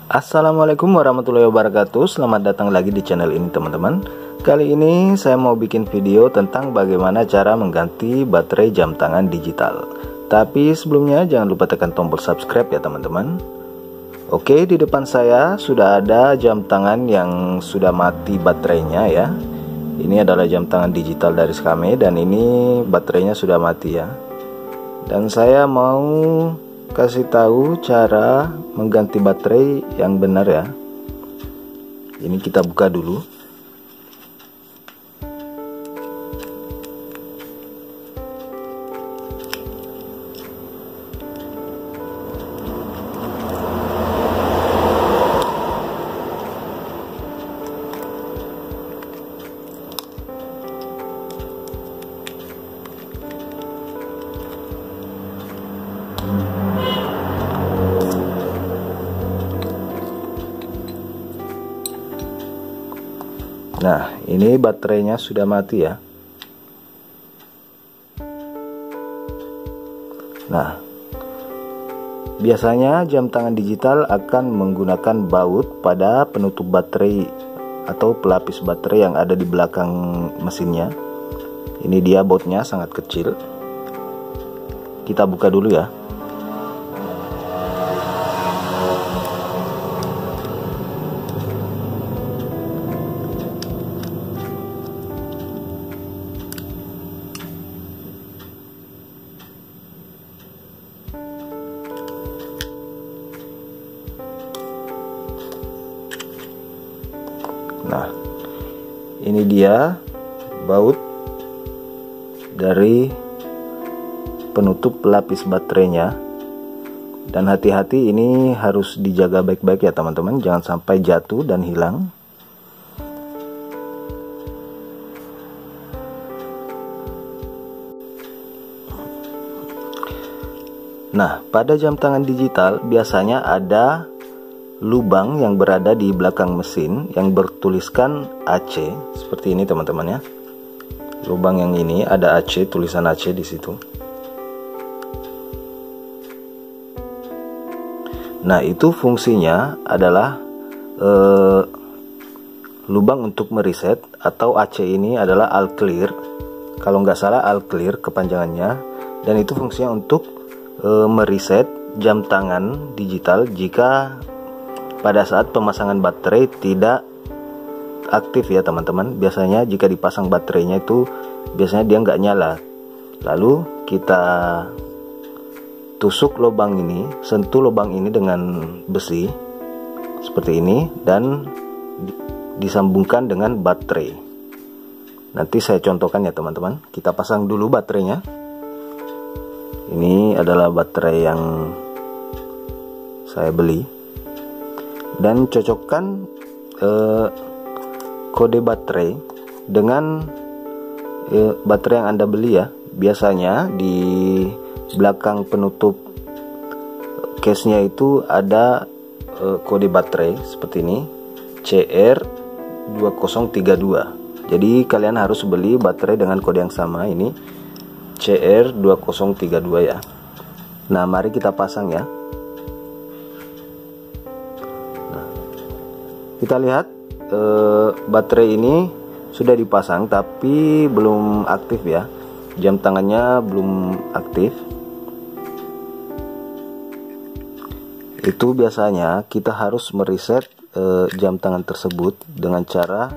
Assalamualaikum warahmatullahi wabarakatuh. Selamat datang lagi di channel ini teman-teman. Kali ini saya mau bikin video tentang bagaimana cara mengganti baterai jam tangan digital. Tapi sebelumnya jangan lupa tekan tombol subscribe ya teman-teman. Oke, di depan saya sudah ada jam tangan yang sudah mati baterainya ya. Ini adalah jam tangan digital dari Skame dan ini baterainya sudah mati ya. Dan saya mau kasih tahu cara mengganti baterai yang benar ya. Ini kita buka dulu. Nah, ini baterainya sudah mati ya. Nah, biasanya jam tangan digital akan menggunakan baut pada penutup baterai atau pelapis baterai yang ada di belakang mesinnya. Ini dia bautnya sangat kecil. Kita buka dulu ya. Nah, ini dia baut dari penutup pelapis baterainya. Dan hati-hati, ini harus dijaga baik-baik ya teman-teman, jangan sampai jatuh dan hilang. Nah, pada jam tangan digital biasanya ada lubang yang berada di belakang mesin yang bertuliskan AC seperti ini teman-teman ya. Lubang yang ini ada AC, tulisan AC di situ. Nah, itu fungsinya adalah lubang untuk mereset, atau AC ini adalah all clear. Kalau nggak salah all clear kepanjangannya, dan itu fungsinya untuk mereset jam tangan digital jika pada saat pemasangan baterai tidak aktif ya teman-teman. Biasanya jika dipasang baterainya itu biasanya dia nggak nyala. Lalu kita tusuk lubang ini, sentuh lubang ini dengan besi seperti ini dan disambungkan dengan baterai. Nanti saya contohkan ya teman-teman. Kita pasang dulu baterainya. Ini adalah baterai yang saya beli. Dan cocokkan kode baterai dengan baterai yang Anda beli ya. Biasanya di belakang penutup case-nya itu ada kode baterai seperti ini, CR2032. Jadi kalian harus beli baterai dengan kode yang sama, ini CR2032 ya. Nah, mari kita pasang ya. Kita lihat baterai ini sudah dipasang tapi belum aktif ya. Jam tangannya belum aktif. Itu biasanya kita harus mereset jam tangan tersebut dengan cara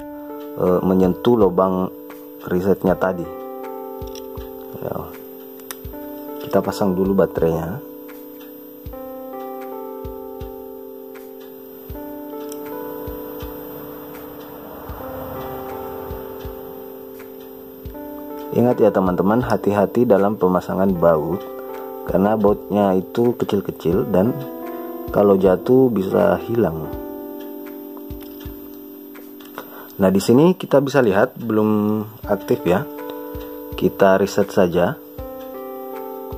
menyentuh lubang resetnya tadi ya. Kita pasang dulu baterainya. Ingat ya teman-teman, hati-hati dalam pemasangan baut karena bautnya itu kecil-kecil dan kalau jatuh bisa hilang. Nah, di sini kita bisa lihat belum aktif ya. Kita reset saja.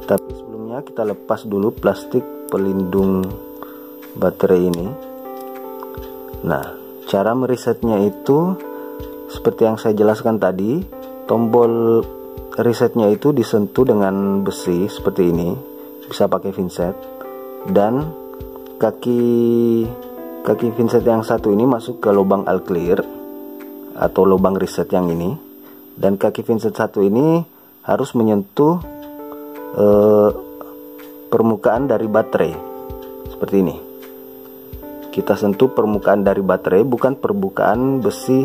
Tapi sebelumnya kita lepas dulu plastik pelindung baterai ini. Nah, cara meresetnya itu seperti yang saya jelaskan tadi. Tombol resetnya itu disentuh dengan besi seperti ini, bisa pakai pinset, dan kaki kaki Vincent yang satu ini masuk ke lubang all clear atau lubang reset yang ini, dan kaki Vincent satu ini harus menyentuh permukaan dari baterai seperti ini. Kita sentuh permukaan dari baterai, bukan permukaan besi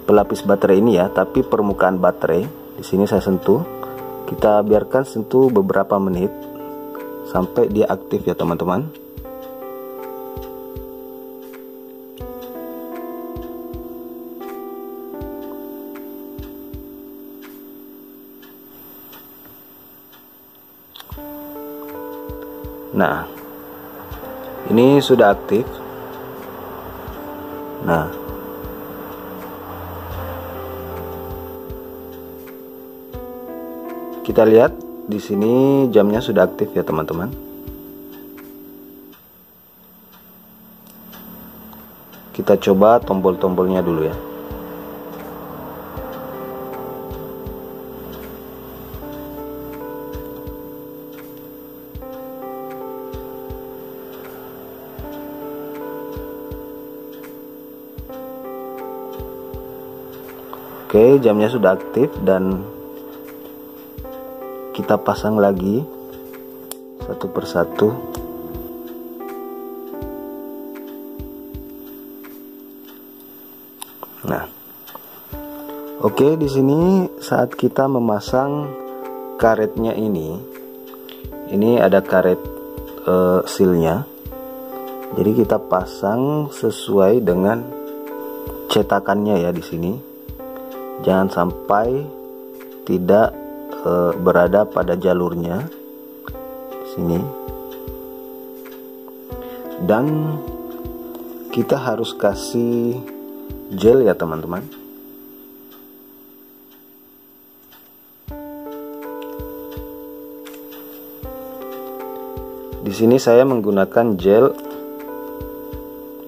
pelapis baterai ini ya, tapi permukaan baterai. Di sini saya sentuh. Kita biarkan sentuh beberapa menit sampai dia aktif ya teman-teman. Nah, ini sudah aktif. Nah, kita lihat di sini jamnya sudah aktif ya teman-teman. Kita coba tombol-tombolnya dulu ya. Oke, jamnya sudah aktif dan kita pasang lagi satu persatu. Nah, oke, di sini saat kita memasang karetnya ini ada karet sealnya. Jadi kita pasang sesuai dengan cetakannya ya di sini. Jangan sampai tidak berada pada jalurnya di sini. Dan kita harus kasih gel ya teman-teman. Di sini saya menggunakan gel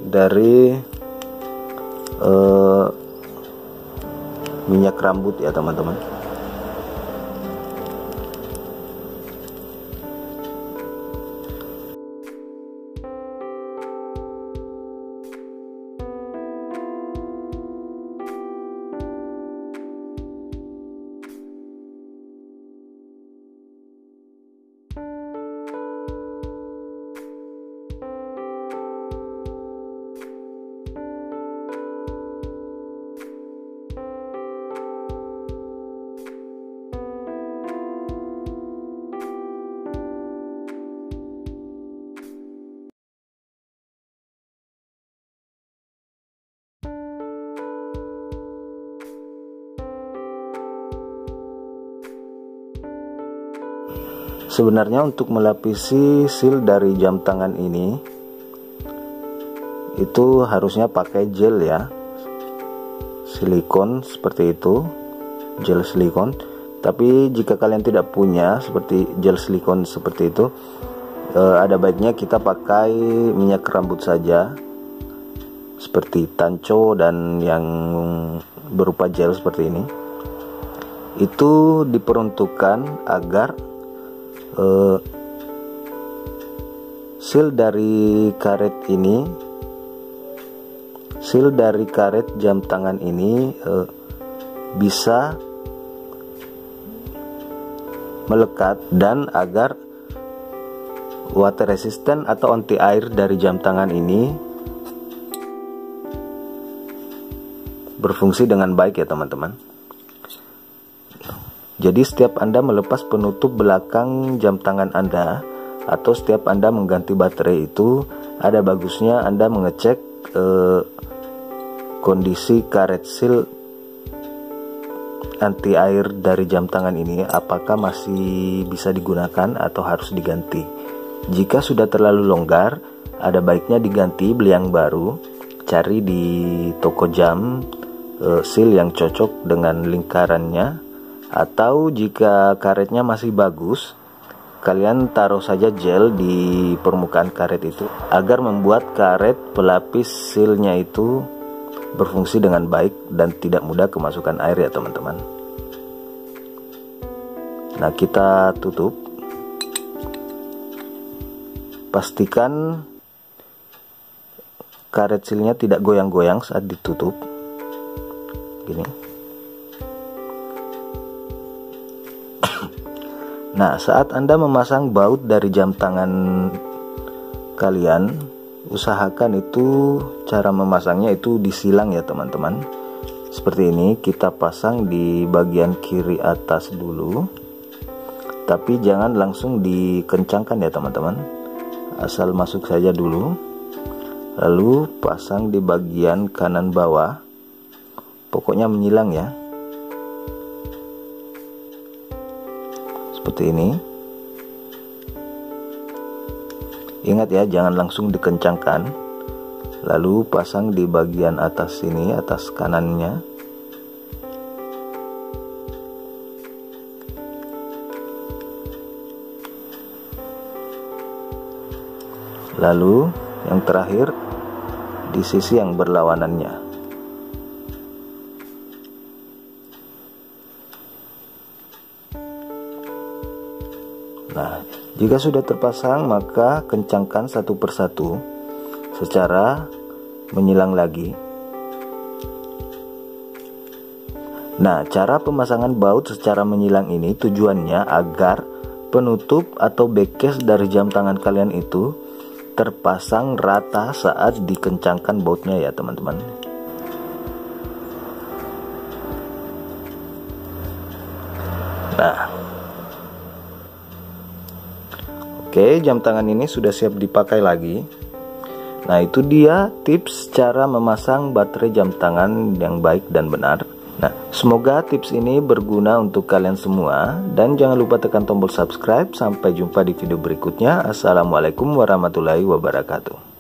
dari minyak rambut ya teman-teman. Sebenarnya untuk melapisi seal dari jam tangan ini itu harusnya pakai gel ya, silikon seperti itu, gel silikon. Tapi jika kalian tidak punya seperti gel silikon seperti itu, ada baiknya kita pakai minyak rambut saja, seperti tanco dan yang berupa gel seperti ini. Itu diperuntukkan agar seal dari karet ini, seal dari karet jam tangan ini bisa melekat, dan agar water resistant atau anti air dari jam tangan ini berfungsi dengan baik ya teman-teman. Jadi setiap Anda melepas penutup belakang jam tangan Anda atau setiap Anda mengganti baterai itu, ada bagusnya Anda mengecek kondisi karet seal anti air dari jam tangan ini, apakah masih bisa digunakan atau harus diganti. Jika sudah terlalu longgar, ada baiknya diganti, beli yang baru. Cari di toko jam seal yang cocok dengan lingkarannya. Atau jika karetnya masih bagus, kalian taruh saja gel di permukaan karet itu agar membuat karet pelapis sealnya itu berfungsi dengan baik dan tidak mudah kemasukan air ya teman-teman. Nah, kita tutup. Pastikan karet silnya tidak goyang-goyang saat ditutup. Gini. Nah, saat Anda memasang baut dari jam tangan kalian, usahakan itu cara memasangnya itu disilang ya teman-teman. Seperti ini, kita pasang di bagian kiri atas dulu, tapi jangan langsung dikencangkan ya teman-teman, asal masuk saja dulu, lalu pasang di bagian kanan bawah, pokoknya menyilang ya, seperti ini. Ingat ya, jangan langsung dikencangkan. Lalu pasang di bagian atas sini, atas kanannya. Lalu yang terakhir di sisi yang berlawanannya. Nah, jika sudah terpasang, maka kencangkan satu persatu secara menyilang lagi. Nah, cara pemasangan baut secara menyilang ini tujuannya agar penutup atau backcase dari jam tangan kalian itu terpasang rata saat dikencangkan bautnya ya teman-teman. Nah, oke, jam tangan ini sudah siap dipakai lagi. Nah, itu dia tips cara memasang baterai jam tangan yang baik dan benar. Nah, semoga tips ini berguna untuk kalian semua, dan jangan lupa tekan tombol subscribe. Sampai jumpa di video berikutnya. Assalamualaikum warahmatullahi wabarakatuh.